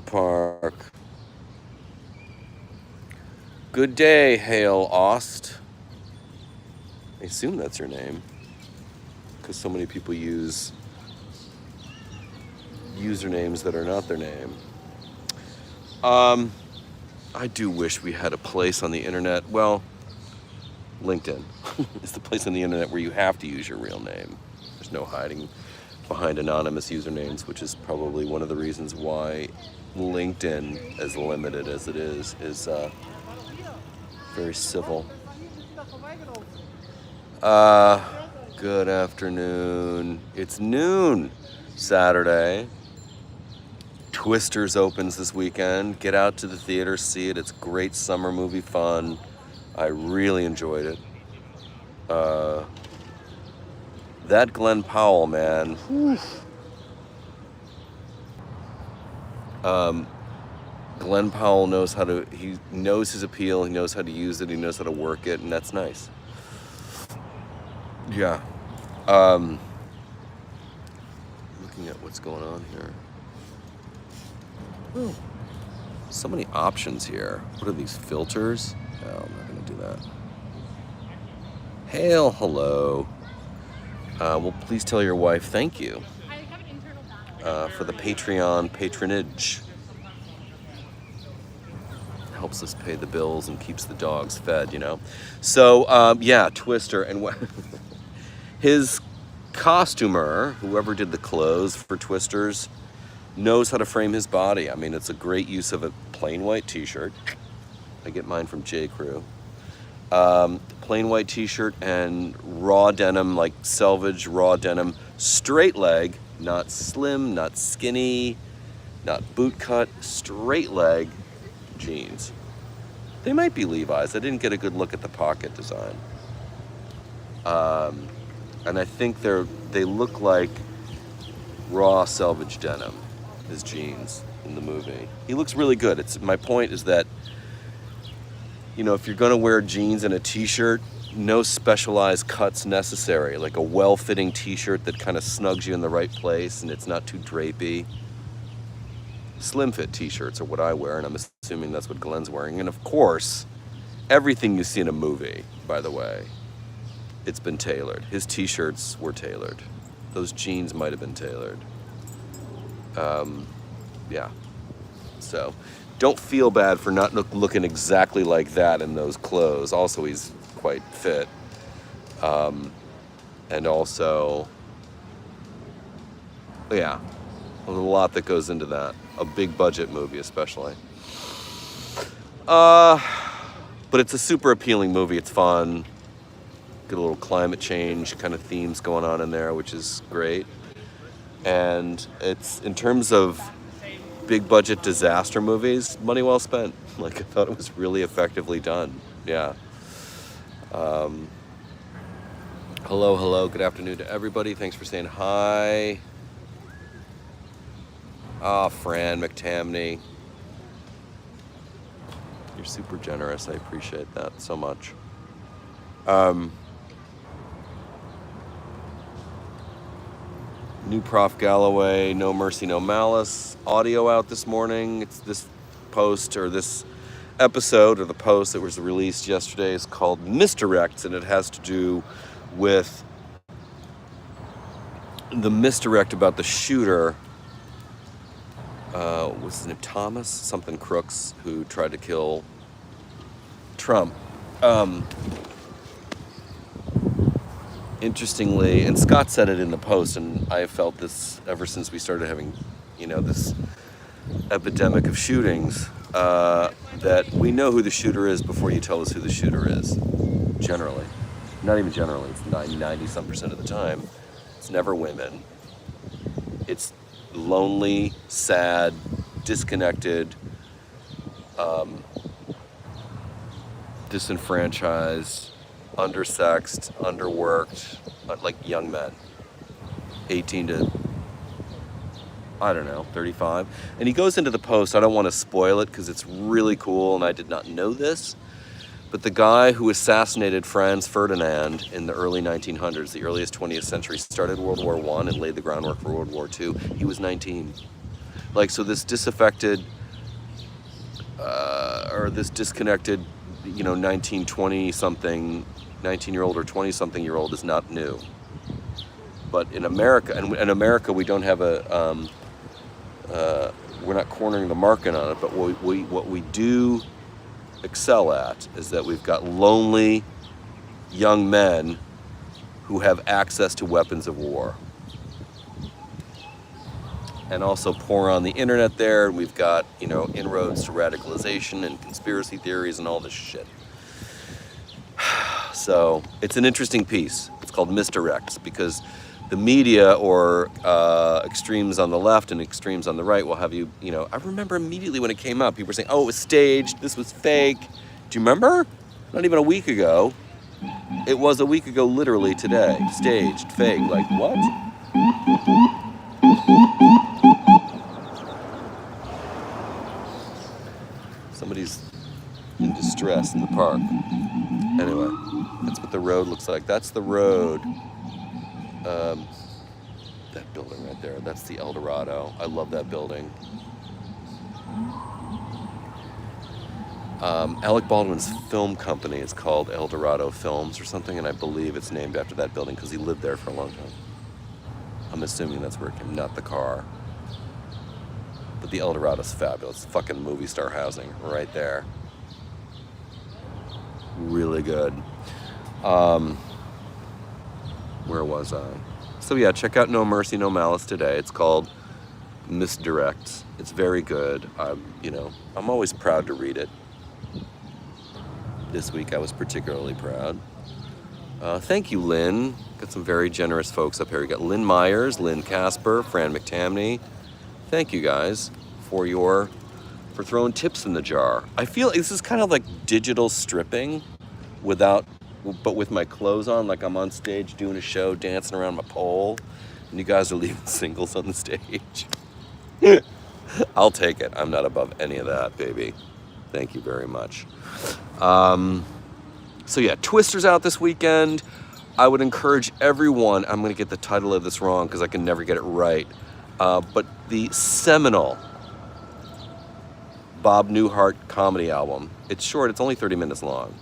park. Good day, Hale Ost. I assume that's your name, because so many people use usernames that are not their name. I do wish we had a place on the internet. Well, LinkedIn is the place on the internet where you have to use your real name. There's no hiding behind anonymous usernames, which is probably one of the reasons why LinkedIn, as limited as it is very civil. Good afternoon. It's noon Saturday. Twisters opens this weekend. Get out to the theater, see it. It's great summer movie fun. I really enjoyed it. That Glenn Powell, man. Glenn Powell he knows his appeal, he knows how to use it, he knows how to work it, and that's nice. Yeah. Looking at what's going on here. Oh, so many options here. What are these, filters? No, I'm not gonna do that. Hail, hello. Well, please tell your wife thank you for the Patreon patronage. Helps us pay the bills and keeps the dogs fed, you know. So, yeah, Twister. And his costumer, whoever did the clothes for Twisters, knows how to frame his body. I mean, it's a great use of a plain white t-shirt. I get mine from J. Crew. Plain white t-shirt and raw denim, like selvage raw denim, straight leg, not slim, not skinny, not boot cut, straight leg jeans. They might be Levi's. I didn't get a good look at the pocket design. And I think they look like raw selvage denim, his jeans in the movie. He looks really good. My point is that, you know, if you're gonna wear jeans and a t-shirt, no specialized cuts necessary. Like a well-fitting t-shirt that kind of snugs you in the right place and it's not too drapey. Slim fit t-shirts are what I wear, and I'm assuming that's what Glenn's wearing. And of course, everything you see in a movie, by the way, it's been tailored. His t-shirts were tailored. Those jeans might have been tailored. Yeah. So, don't feel bad for not looking exactly like that in those clothes. Also, he's quite fit. And also, yeah, there's a lot that goes into that. A big budget movie, especially. But it's a super appealing movie. It's fun. Get a little climate change kind of themes going on in there, which is great. And it's, in terms of big budget disaster movies, money well spent. Like, I thought it was really effectively done. Yeah. Hello, good afternoon to everybody. Thanks for saying hi. Fran McTamney. You're super generous. I appreciate that so much. New Prof Galloway, No Mercy, No Malice audio out this morning. It's this post, or this episode, or the post that was released yesterday is called Misdirects, and it has to do with the misdirect about the shooter. What's his name? Thomas something Crooks, who tried to kill Trump. Interestingly, and Scott said it in the post, and I have felt this ever since we started having, you know, this epidemic of shootings, that we know who the shooter is before you tell us who the shooter is. Generally. Not even generally, it's 90-some% of the time. It's never women. It's lonely, sad, disconnected, disenfranchised, undersexed, underworked, like young men, 18 to, I don't know, 35. And he goes into the post, I don't want to spoil it because it's really cool and I did not know this, but the guy who assassinated Franz Ferdinand in the early 1900s, the earliest 20th century, started World War I and laid the groundwork for World War II. He was 19. Like, so this disaffected or this disconnected, 19, 20 something, 19-year-old or 20 something year old is not new. But in America, and in America, we don't have we're not cornering the market on it, but what we do excel at is that we've got lonely young men who have access to weapons of war. And also pour on the internet there. We've got, inroads to radicalization and conspiracy theories and all this shit. So it's an interesting piece. It's called Misdirects, because the media or extremes on the left and extremes on the right will have you, I remember immediately when it came up, people were saying, oh, it was staged, this was fake. Do you remember? Not even a week ago. It was a week ago, literally today. Staged, fake, like what? Somebody's in distress in the park. Anyway, that's what the road looks like. That's the road. That building right there, that's the El Dorado. I love that building. Alec Baldwin's film company is called El Dorado Films or something, and I believe it's named after that building because he lived there for a long time. I'm assuming that's where it came, not the car. But the El Dorado's fabulous. Fucking movie star housing right there. Really good. Where was I? So yeah, check out No Mercy, No Malice today. It's called Misdirects. It's very good. I'm always proud to read it. This week I was particularly proud. Thank you, Lynn. Got some very generous folks up here. We got Lynn Myers, Lynn Casper, Fran McTamney. Thank you guys for throwing tips in the jar. I feel like this is kind of like digital stripping but with my clothes on, like I'm on stage doing a show, dancing around my pole, and you guys are leaving singles on the stage. I'll take it. I'm not above any of that, baby. Thank you very much. So yeah, Twister's out this weekend. I would encourage everyone, I'm going to get the title of this wrong because I can never get it right, but the seminal Bob Newhart comedy album. It's short, it's only 30 minutes long.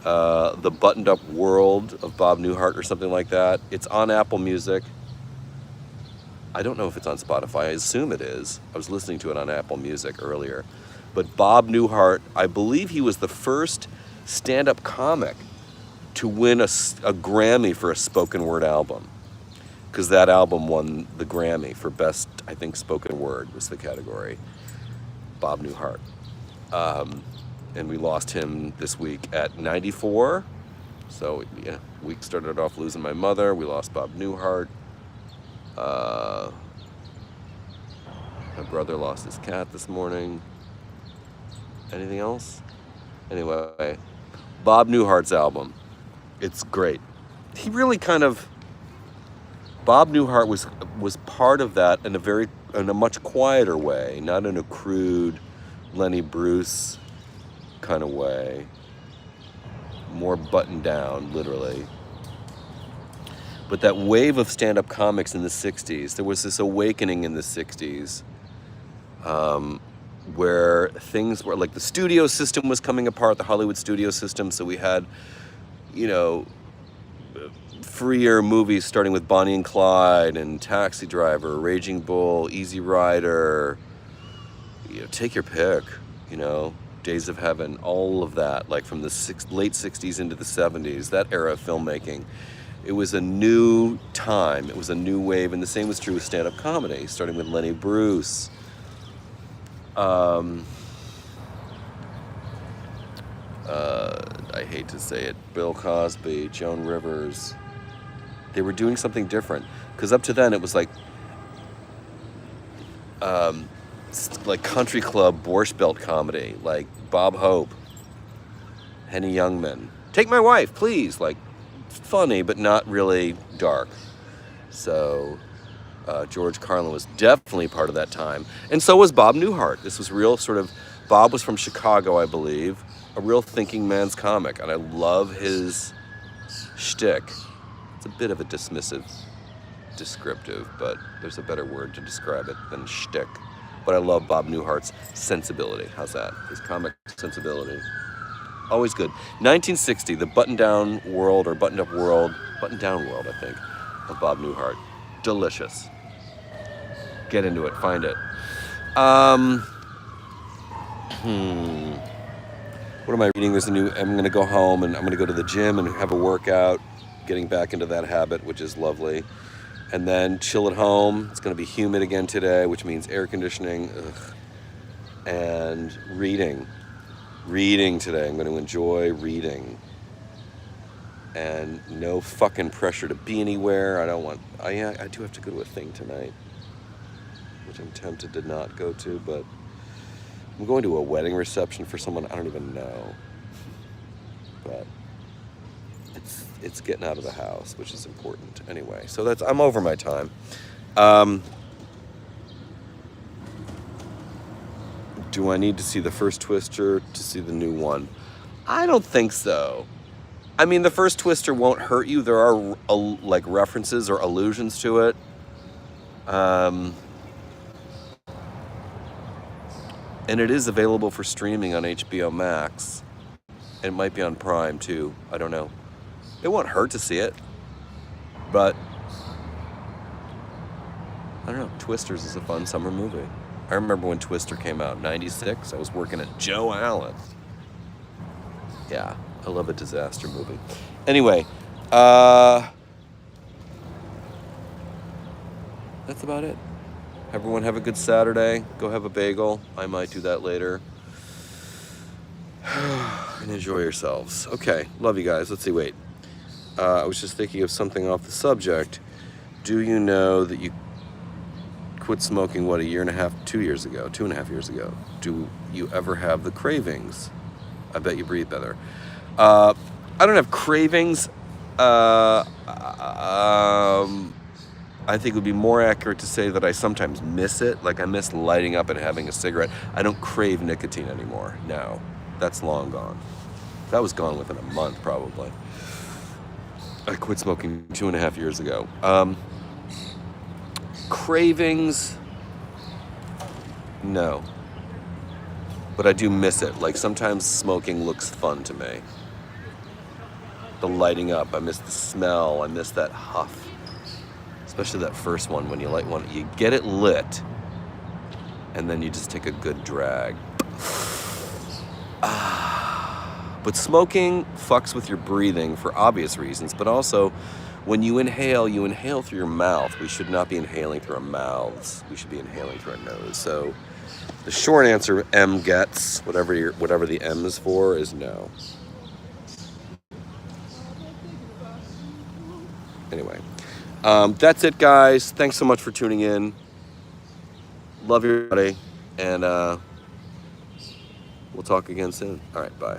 The Buttoned Up World of Bob Newhart or something like that. It's on Apple Music. I don't know if it's on Spotify. I assume it is. I was listening to it on Apple Music earlier. But Bob Newhart, I believe he was the first stand-up comic to win a Grammy for a spoken word album. Because that album won the Grammy for best, I think, spoken word was the category. Bob Newhart. And we lost him this week at 94. So, yeah, week started off losing my mother. We lost Bob Newhart. My brother lost his cat this morning. Anything else? Anyway, Bob Newhart's album. It's great. He really Bob Newhart was part of that in a much quieter way, not in a crude Lenny Bruce kind of way, more buttoned down, literally. But that wave of stand-up comics in the 60s, there was this awakening in the 60s where things were like the studio system was coming apart, the Hollywood studio system, so we had, freer movies starting with Bonnie and Clyde and Taxi Driver, Raging Bull, Easy Rider, take your pick, Days of Heaven, all of that, like from the late 60s into the 70s, that era of filmmaking. It was a new time, it was a new wave, and the same was true with stand-up comedy, starting with Lenny Bruce. I hate to say it, Bill Cosby, Joan Rivers. They were doing something different, because up to then it was like country club Borscht Belt comedy, like Bob Hope, Henny Youngman. Take my wife, please. Like, funny, but not really dark. So George Carlin was definitely part of that time. And so was Bob Newhart. This was real Bob was from Chicago, I believe, a real thinking man's comic. And I love his shtick. It's a bit of a dismissive descriptive, but there's a better word to describe it than shtick. But I love Bob Newhart's sensibility. How's that? His comic sensibility. Always good. 1960, the button-down world, or buttoned-up world, button-down world, I think, of Bob Newhart. Delicious. Get into it. Find it. What am I reading? There's a new, I'm going to go home and I'm going to go to the gym and have a workout, getting back into that habit, which is lovely. And then chill at home. It's going to be humid again today, which means air conditioning. Ugh. And reading. Reading today. I'm going to enjoy reading. And no fucking pressure to be anywhere. I do have to go to a thing tonight, which I'm tempted to not go to, but I'm going to a wedding reception for someone I don't even know. But it's getting out of the house, which is important. Anyway, so I'm over my time. Do I need to see the first Twister to see the new one? I don't think so. I mean, the first Twister won't hurt you. There are like references or allusions to it. And it is available for streaming on HBO Max. It might be on Prime too. I don't know. It won't hurt to see it. But I don't know. Twisters is a fun summer movie. I remember when Twister came out, 96. I was working at Joe Allen. Yeah, I love a disaster movie. Anyway, that's about it. Everyone have a good Saturday. Go have a bagel. I might do that later. And enjoy yourselves. Okay, love you guys. Let's see, wait. I was just thinking of something off the subject. Do you know that you quit smoking, what, 2.5 years ago? Do you ever have the cravings? I bet you breathe better. I don't have cravings. I think it would be more accurate to say that I sometimes miss it. Like I miss lighting up and having a cigarette. I don't crave nicotine anymore. No, that's long gone. That was gone within a month, probably. I quit smoking 2.5 years ago. Cravings, no. But I do miss it. Like sometimes smoking looks fun to me. The lighting up, I miss the smell, I miss that huff. Especially that first one when you light one, you get it lit, and then you just take a good drag. But smoking fucks with your breathing for obvious reasons, but also when you inhale through your mouth. We should not be inhaling through our mouths. We should be inhaling through our nose. So the short answer M gets, whatever the M is for, is no. Anyway, that's it, guys. Thanks so much for tuning in. Love everybody, and we'll talk again soon. All right, bye.